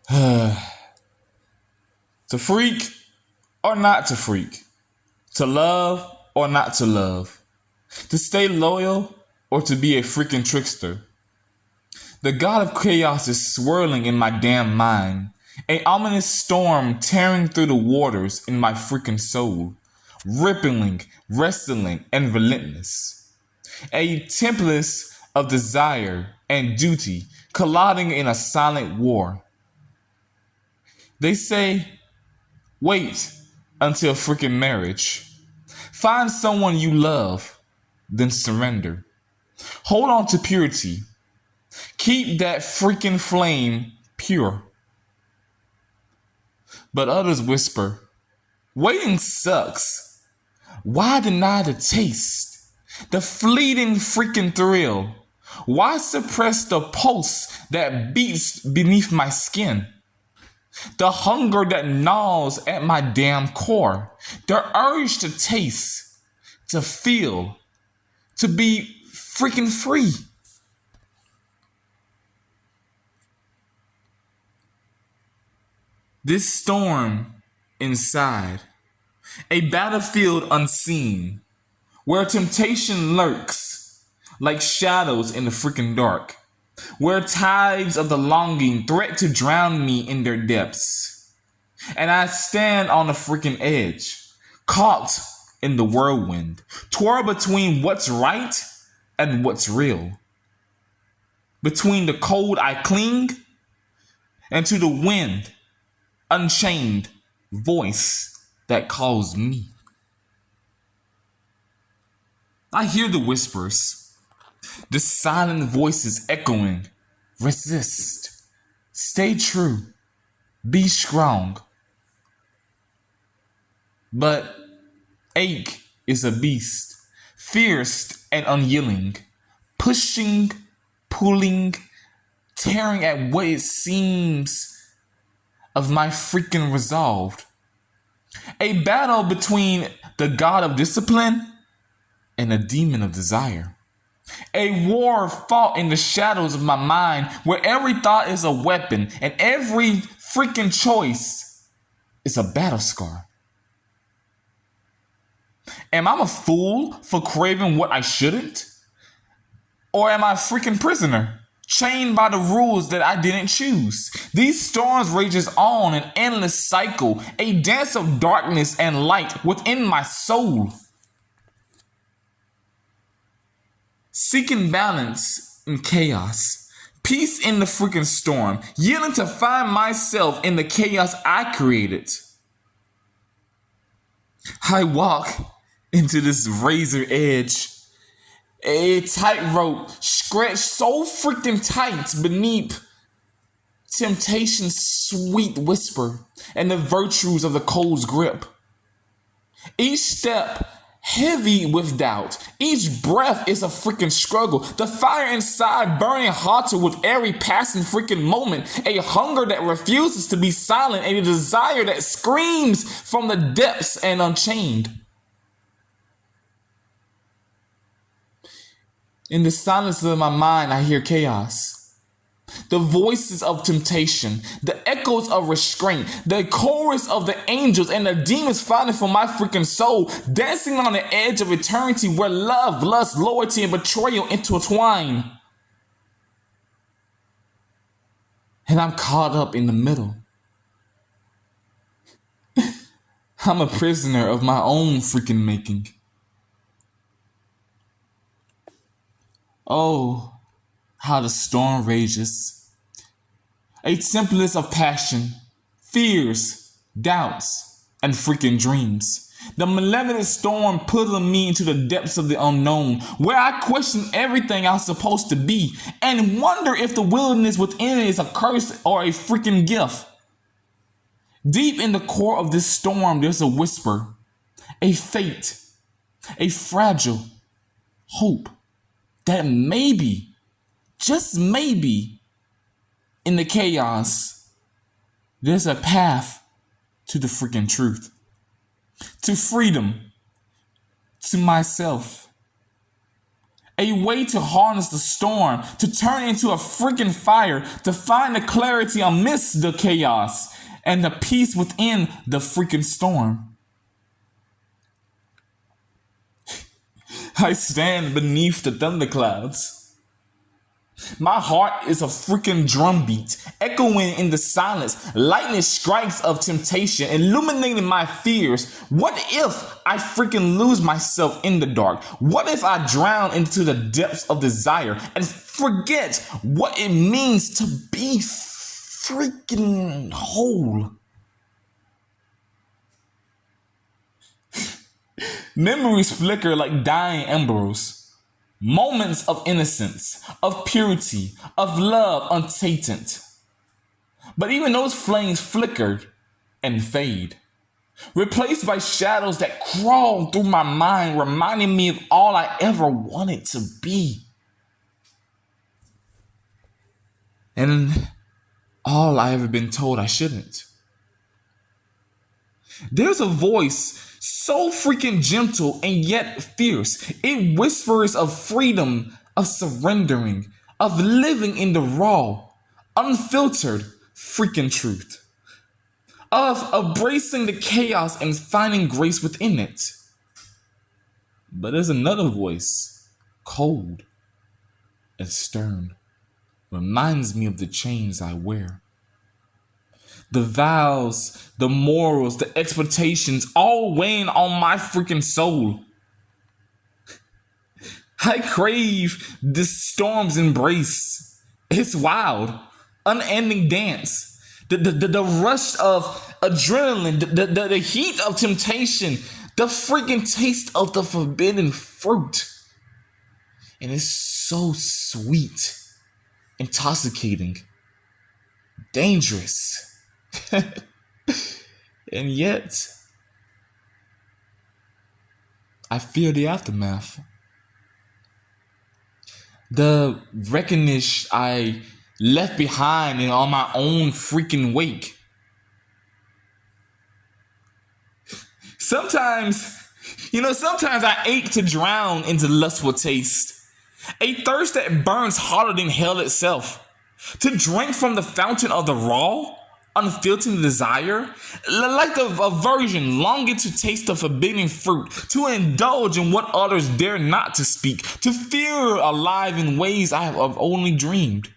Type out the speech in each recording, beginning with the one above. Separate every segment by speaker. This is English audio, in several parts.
Speaker 1: To freak or not to freak. To love or not to love. To stay loyal or to be a freaking trickster. The god of chaos is swirling in my damn mind. A ominous storm tearing through the waters in my freaking soul. Rippling, wrestling, and relentless. A tempest of desire and duty colliding in a silent war. They say, wait until freaking marriage. Find someone you love, then surrender. Hold on to purity. Keep that freaking flame pure. But others whisper, waiting sucks. Why deny the taste? The fleeting freaking thrill? Why suppress the pulse that beats beneath my skin? The hunger that gnaws at my damn core. The urge to taste, to feel, to be freaking free. This storm inside, a battlefield unseen, where temptation lurks like shadows in the freaking dark, where tides of the longing threat to drown me in their depths. And I stand on the freaking edge, caught in the whirlwind, twirl between what's right and what's real. Between the cold I cling and to the wind, unchained voice that calls me. I hear the whispers, the silent voices echoing, resist, stay true, be strong. But ache is a beast, fierce and unyielding, pushing, pulling, tearing at what it seems of my freaking resolve. A battle between the god of discipline and the demon of desire. A war fought in the shadows of my mind where every thought is a weapon and every freaking choice is a battle scar. Am I a fool for craving what I shouldn't? Or am I a freaking prisoner, chained by the rules that I didn't choose? These storms rages on an endless cycle, a dance of darkness and light within my soul. Seeking balance in chaos, peace in the freaking storm, yielding to find myself in the chaos I created. I walk into this razor edge, a tightrope stretched so freaking tight beneath temptation's sweet whisper and the virtues of the cold's grip. Each step heavy with doubt. Each breath is a freaking struggle. The fire inside burning hotter with every passing freaking moment. A hunger that refuses to be silent. A desire that screams from the depths and unchained. In the silence of my mind, I hear chaos. The voices of temptation, the echoes of restraint, the chorus of the angels and the demons fighting for my freaking soul, dancing on the edge of eternity where love, lust, loyalty, and betrayal intertwine. And I'm caught up in the middle. I'm a prisoner of my own freaking making. Oh, how the storm rages. A tempest of passion, fears, doubts, and freaking dreams. The malevolent storm pulling me into the depths of the unknown, where I question everything I'm supposed to be, and wonder if the wilderness within it is a curse or a freaking gift. Deep in the core of this storm, there's a whisper, a fate, a fragile hope that maybe, just maybe, in the chaos, there's a path to the freaking truth, to freedom, to myself, A way to harness the storm, to turn into a freaking fire, to find the clarity amidst the chaos and the peace within the freaking storm. I stand beneath the thunderclouds. My heart is a freaking drumbeat, echoing in the silence. Lightning strikes of temptation, illuminating my fears. What if I freaking lose myself in the dark? What if I drown into the depths of desire and forget what it means to be freaking whole? Memories flicker like dying embers. Moments of innocence, of purity, of love untainted. But even those flames flickered and fade, replaced by shadows that crawl through my mind, reminding me of all I ever wanted to be. And all I ever been told I shouldn't. There's a voice so freaking gentle and yet fierce. It whispers of freedom, of surrendering, of living in the raw, unfiltered freaking truth, of embracing the chaos and finding grace within it. But there's another voice, cold and stern, reminds me of the chains I wear. The vows, the morals, the expectations, all weighing on my freaking soul. I crave this storm's embrace. It's wild, unending dance. The rush of adrenaline, the heat of temptation, the freaking taste of the forbidden fruit. And it's so sweet, intoxicating, dangerous. And yet, I fear the aftermath. The wreckage I left behind and on my own freaking wake. Sometimes I ache to drown into lustful taste. A thirst that burns hotter than hell itself. To drink from the fountain of the raw, unfiltered desire, like a virgin longing to taste the forbidden fruit, to indulge in what others dare not to speak, to feel alive in ways I have only dreamed.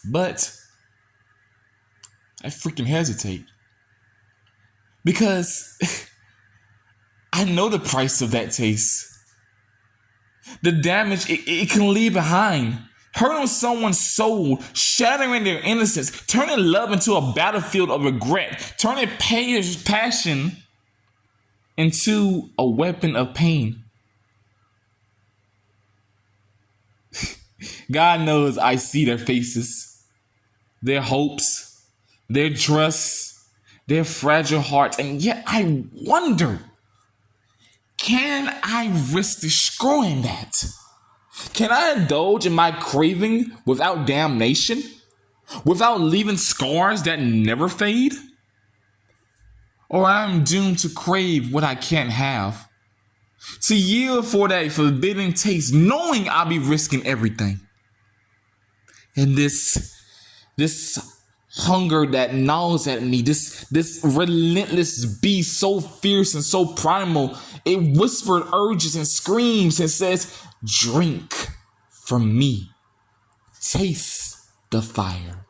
Speaker 1: But I freaking hesitate because I know the price of that taste, the damage it can leave behind. Hurting someone's soul, shattering their innocence, turning love into a battlefield of regret, turning passion into a weapon of pain. God knows I see their faces, their hopes, their trusts, their fragile hearts, and yet I wonder, can I risk destroying that? Can I indulge in my craving without damnation? Without leaving scars that never fade? Or I'm doomed to crave what I can't have? To yield for that forbidden taste, knowing I'll be risking everything. And this hunger that gnaws at me, this relentless beast so fierce and so primal, it whispered urges and screams and says, drink from me. Taste the fire.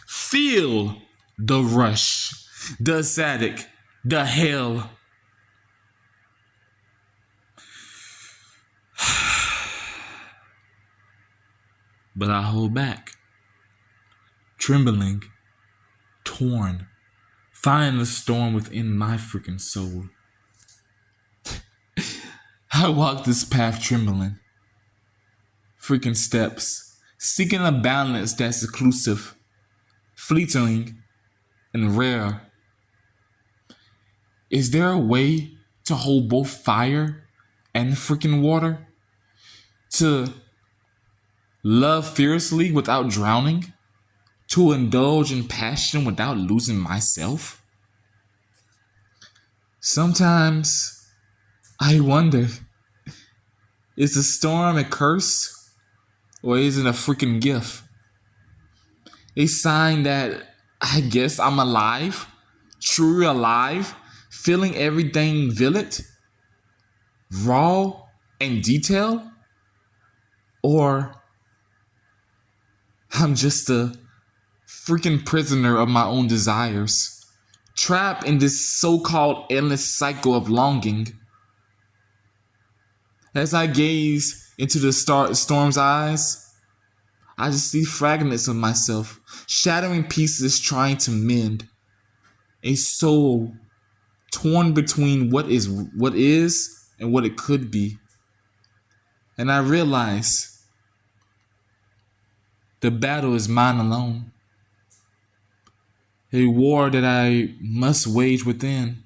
Speaker 1: Feel the rush, the static, the hell. But I hold back, trembling, torn, find the storm within my freaking soul. I walk this path trembling, freaking steps, seeking a balance that's exclusive, fleeting, and rare. Is there a way to hold both fire and freaking water? To love fiercely without drowning? To indulge in passion without losing myself? Sometimes I wonder, Is the storm a curse or is it a freaking gift? A sign that I guess I'm alive, truly alive, feeling everything vivid, raw, and detailed? Or I'm just a freaking prisoner of my own desires, trapped in this so-called endless cycle of longing. As I gaze into the storm's eyes, I just see fragments of myself, shattering pieces trying to mend. A soul torn between what is and what it could be. And I realize the battle is mine alone. A war that I must wage within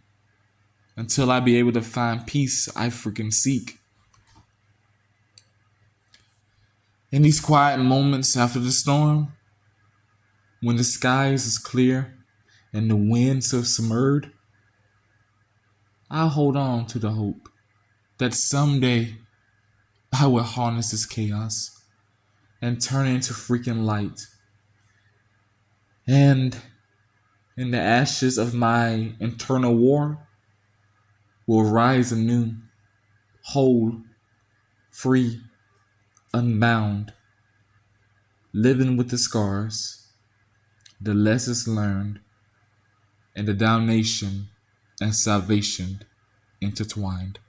Speaker 1: until I be able to find peace I freaking seek. In these quiet moments after the storm, when the skies is clear and the winds have submerged, I hold on to the hope that someday I will harness this chaos and turn it into freaking light. And in the ashes of my internal war will rise anew, whole, free, unbound, living with the scars, the lessons learned, and the damnation and salvation intertwined.